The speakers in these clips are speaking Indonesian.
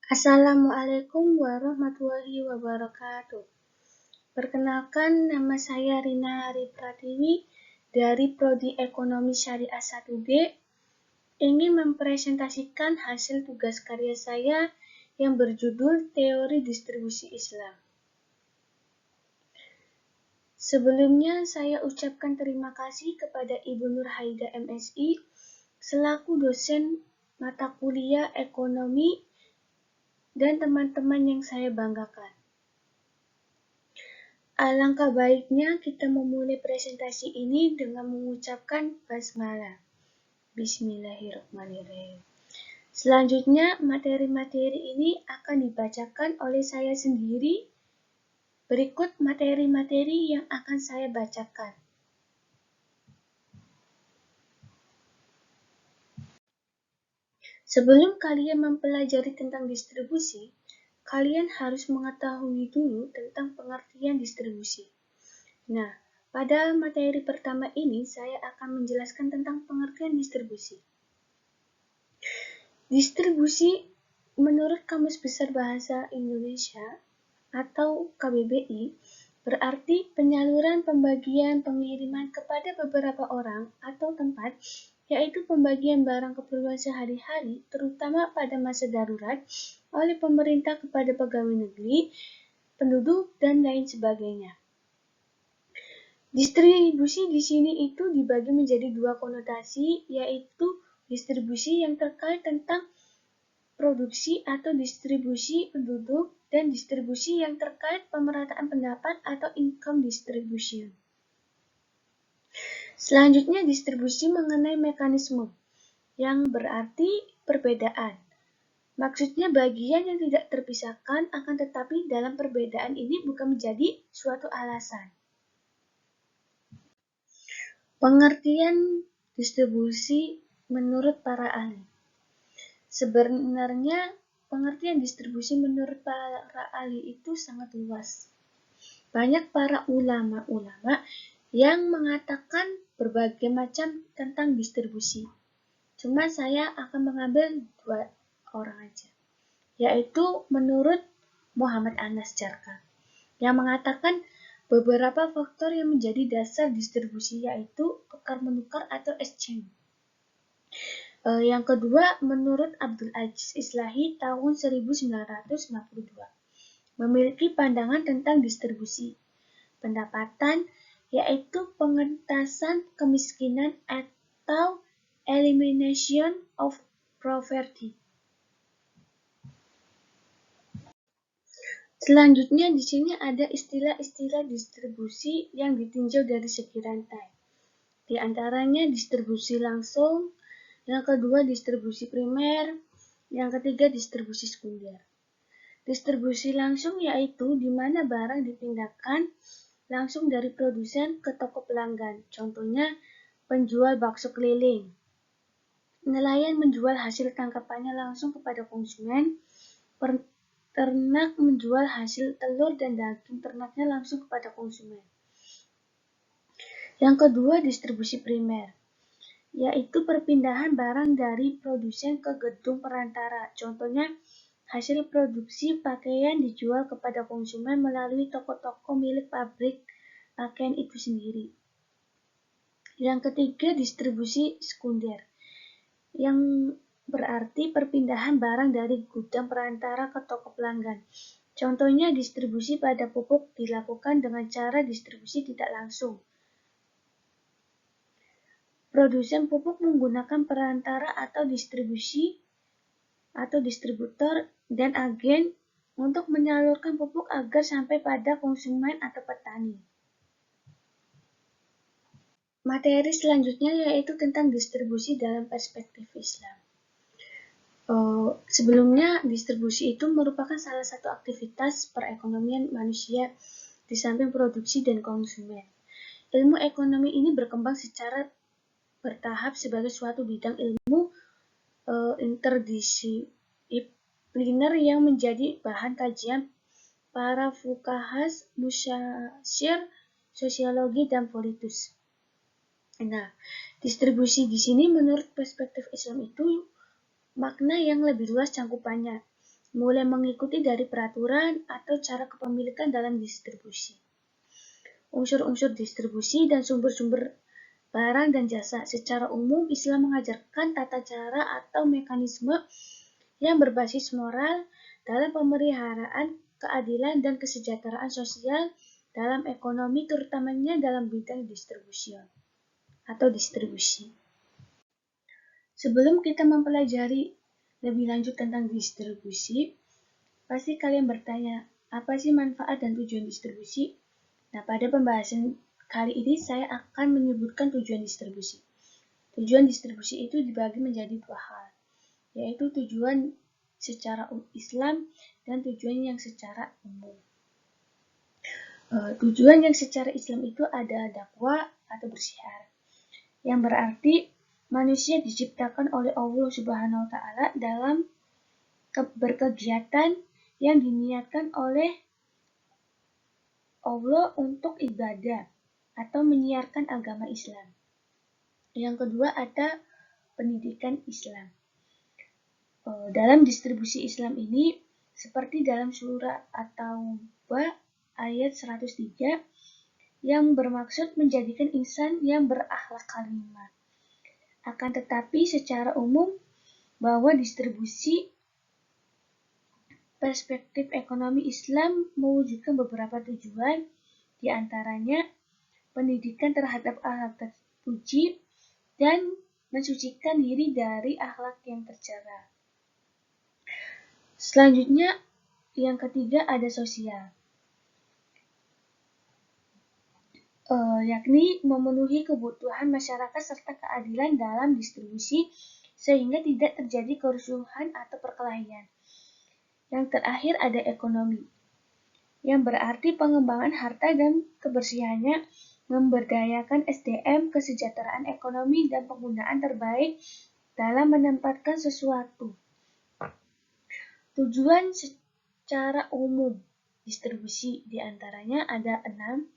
Assalamualaikum warahmatullahi wabarakatuh. Perkenalkan, nama saya Rina Hari Pratiwi dari Prodi Ekonomi Syariah 1B, ingin mempresentasikan hasil tugas karya saya yang berjudul Teori Distribusi Islam. Sebelumnya, saya ucapkan terima kasih kepada Ibu Nur Haida MSI selaku dosen mata kuliah ekonomi dan teman-teman yang saya banggakan. Alangkah baiknya kita memulai presentasi ini dengan mengucapkan basmalah. Bismillahirrahmanirrahim. Selanjutnya, materi-materi ini akan dibacakan oleh saya sendiri. Berikut materi-materi yang akan saya bacakan. Sebelum kalian mempelajari tentang distribusi, kalian harus mengetahui dulu tentang pengertian distribusi. Nah, pada materi pertama ini saya akan menjelaskan tentang pengertian distribusi. Distribusi menurut Kamus Besar Bahasa Indonesia atau KBBI berarti penyaluran, pembagian, pengiriman kepada beberapa orang atau tempat, yaitu pembagian barang keperluan sehari-hari, terutama pada masa darurat, oleh pemerintah kepada pegawai negeri, penduduk, dan lain sebagainya. Distribusi di sini itu dibagi menjadi dua konotasi, yaitu distribusi yang terkait tentang produksi atau distribusi penduduk, dan distribusi yang terkait pemerataan pendapat atau income distribution. Selanjutnya, distribusi mengenai mekanisme, yang berarti perbedaan. Maksudnya bagian yang tidak terpisahkan, akan tetapi dalam perbedaan ini bukan menjadi suatu alasan. Pengertian distribusi menurut para ahli. Sebenarnya pengertian distribusi menurut para ahli itu sangat luas. Banyak para ulama-ulama yang mengatakan berbagai macam tentang distribusi. Cuma saya akan mengambil dua orang aja, yaitu menurut Muhammad Anas Jarka, yang mengatakan beberapa faktor yang menjadi dasar distribusi yaitu tukar-menukar atau exchange. Yang kedua, menurut Abdul Aziz Islahi tahun 1992, memiliki pandangan tentang distribusi pendapatan, yaitu pengentasan kemiskinan atau elimination of poverty. Selanjutnya di sini ada istilah-istilah distribusi yang ditinjau dari segi rantai. Di antaranya distribusi langsung, yang kedua distribusi primer, yang ketiga distribusi sekunder. Distribusi langsung yaitu di mana barang dipindahkan langsung dari produsen ke toko pelanggan. Contohnya penjual bakso keliling. Nelayan menjual hasil tangkapannya langsung kepada konsumen. Ternak menjual hasil telur dan daging ternaknya langsung kepada konsumen. Yang kedua, distribusi primer, yaitu perpindahan barang dari produsen ke gedung perantara. Contohnya, hasil produksi pakaian dijual kepada konsumen melalui toko-toko milik pabrik pakaian itu sendiri. Yang ketiga, distribusi sekunder, yang berarti perpindahan barang dari gudang perantara ke toko pelanggan. Contohnya, distribusi pada pupuk dilakukan dengan cara distribusi tidak langsung. Produsen pupuk menggunakan perantara atau distributor dan agen untuk menyalurkan pupuk agar sampai pada konsumen atau petani. Materi selanjutnya yaitu tentang distribusi dalam perspektif Islam. Sebelumnya, distribusi itu merupakan salah satu aktivitas perekonomian manusia di samping produksi dan konsumen. Ilmu ekonomi ini berkembang secara bertahap sebagai suatu bidang ilmu interdisipliner yang menjadi bahan kajian para fuqahas, musyir, sosiologi, dan politikus. Nah, distribusi di sini menurut perspektif Islam itu makna yang lebih luas cangkupannya, mulai mengikuti dari peraturan atau cara kepemilikan dalam distribusi. Unsur-unsur distribusi dan sumber-sumber barang dan jasa. Secara umum, Islam mengajarkan tata cara atau mekanisme yang berbasis moral dalam pemeliharaan keadilan dan kesejahteraan sosial dalam ekonomi, terutamanya dalam bidang distribusi. Sebelum kita mempelajari lebih lanjut tentang distribusi, pasti kalian bertanya, apa sih manfaat dan tujuan distribusi? Nah, pada pembahasan kali ini saya akan menyebutkan tujuan distribusi. Tujuan distribusi itu dibagi menjadi dua hal, yaitu tujuan secara Islam dan tujuan yang secara umum. Tujuan yang secara Islam itu ada dakwah atau bersyiar, yang berarti manusia diciptakan oleh Allah Subhanahu wa Ta'ala dalam berkegiatan yang diniatkan oleh Allah untuk ibadah atau menyiarkan agama Islam. Yang kedua ada pendidikan Islam. Dalam distribusi Islam ini, seperti dalam surah At-Taubah ayat 103, yang bermaksud menjadikan insan yang berakhlak karimah. Akan tetapi secara umum, bahwa distribusi perspektif ekonomi Islam mewujudkan beberapa tujuan, di antaranya pendidikan terhadap akhlak terpuji dan mensucikan diri dari akhlak yang tercela. Selanjutnya, yang ketiga ada sosial, yakni memenuhi kebutuhan masyarakat serta keadilan dalam distribusi sehingga tidak terjadi kerusuhan atau perkelahian. Yang terakhir ada ekonomi, yang berarti pengembangan harta dan kebersihannya, memberdayakan SDM, kesejahteraan ekonomi, dan penggunaan terbaik dalam menempatkan sesuatu. Tujuan secara umum distribusi diantaranya ada 6.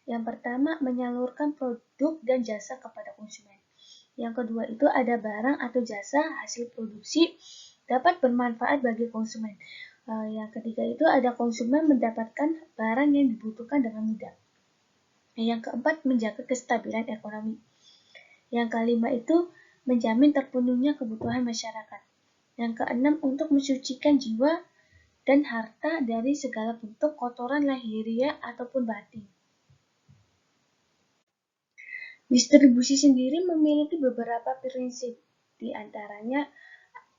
Yang pertama, menyalurkan produk dan jasa kepada konsumen. Yang kedua itu ada barang atau jasa hasil produksi dapat bermanfaat bagi konsumen. Yang ketiga itu ada konsumen mendapatkan barang yang dibutuhkan dengan mudah. Yang keempat, menjaga kestabilan ekonomi. Yang kelima itu menjamin terpenuhnya kebutuhan masyarakat. Yang keenam, untuk mensucikan jiwa dan harta dari segala bentuk kotoran lahiriah ataupun batin. Distribusi sendiri memiliki beberapa prinsip, di antaranya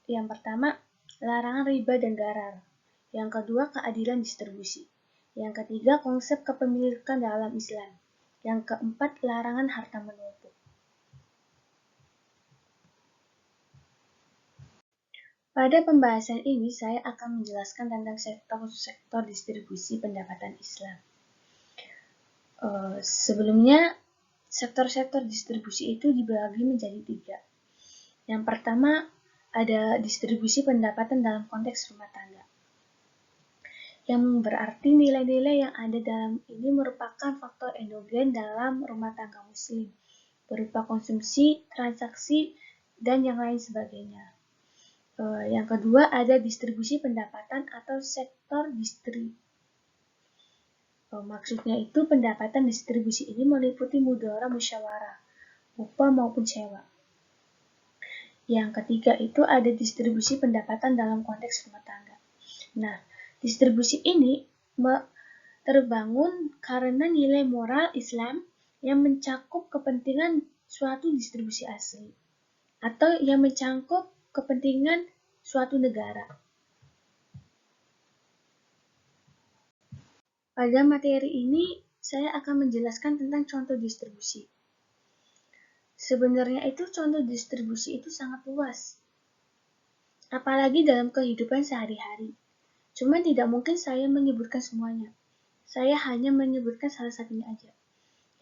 yang pertama, larangan riba dan gharar. Yang kedua, keadilan distribusi. Yang ketiga, konsep kepemilikan dalam Islam. Yang keempat, larangan harta menumpuk. Pada pembahasan ini, saya akan menjelaskan tentang sektor-sektor distribusi pendapatan Islam. Sebelumnya, sektor-sektor distribusi itu dibagi menjadi 3. Yang pertama, ada distribusi pendapatan dalam konteks rumah tangga, yang berarti nilai-nilai yang ada dalam ini merupakan faktor endogen dalam rumah tangga muslim, berupa konsumsi, transaksi, dan yang lain sebagainya. Yang kedua ada distribusi pendapatan atau sektor maksudnya itu pendapatan distribusi ini meliputi mudharah musyawarah, upah maupun sewa. Yang ketiga itu ada distribusi pendapatan dalam konteks rumah tangga. Nah, distribusi ini terbangun karena nilai moral Islam yang mencakup kepentingan suatu distribusi asli atau yang mencakup kepentingan suatu negara. Pada materi ini, saya akan menjelaskan tentang contoh distribusi. Sebenarnya itu contoh distribusi itu sangat luas, apalagi dalam kehidupan sehari-hari. Cuma tidak mungkin saya menyebutkan semuanya. Saya hanya menyebutkan salah satunya aja,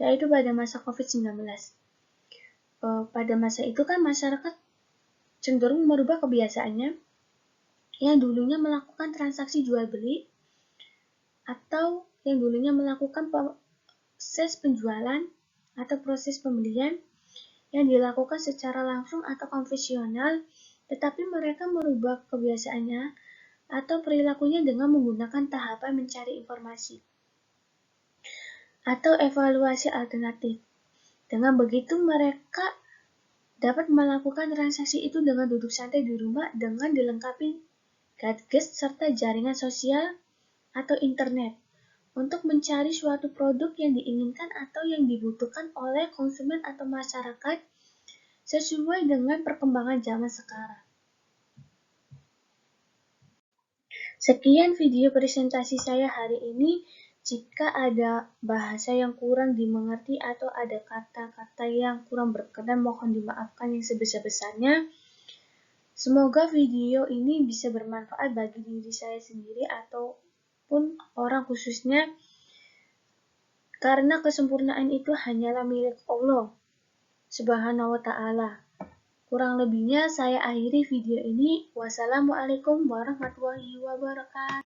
yaitu pada masa COVID-19. Pada masa itu kan masyarakat cenderung merubah kebiasaannya yang dulunya melakukan transaksi jual beli atau yang dulunya melakukan proses penjualan atau proses pembelian yang dilakukan secara langsung atau konvensional, tetapi mereka merubah kebiasaannya atau perilakunya dengan menggunakan tahapan mencari informasi atau evaluasi alternatif. Dengan begitu, mereka dapat melakukan transaksi itu dengan duduk santai di rumah dengan dilengkapi gadget serta jaringan sosial atau internet untuk mencari suatu produk yang diinginkan atau yang dibutuhkan oleh konsumen atau masyarakat sesuai dengan perkembangan zaman sekarang. Sekian video presentasi saya hari ini. Jika ada bahasa yang kurang dimengerti atau ada kata-kata yang kurang berkenan, mohon dimaafkan yang sebesar-besarnya. Semoga video ini bisa bermanfaat bagi diri saya sendiri ataupun orang khususnya, karena kesempurnaan itu hanyalah milik Allah Subhanahu wa Ta'ala. Kurang lebihnya saya akhiri video ini. Wassalamualaikum warahmatullahi wabarakatuh.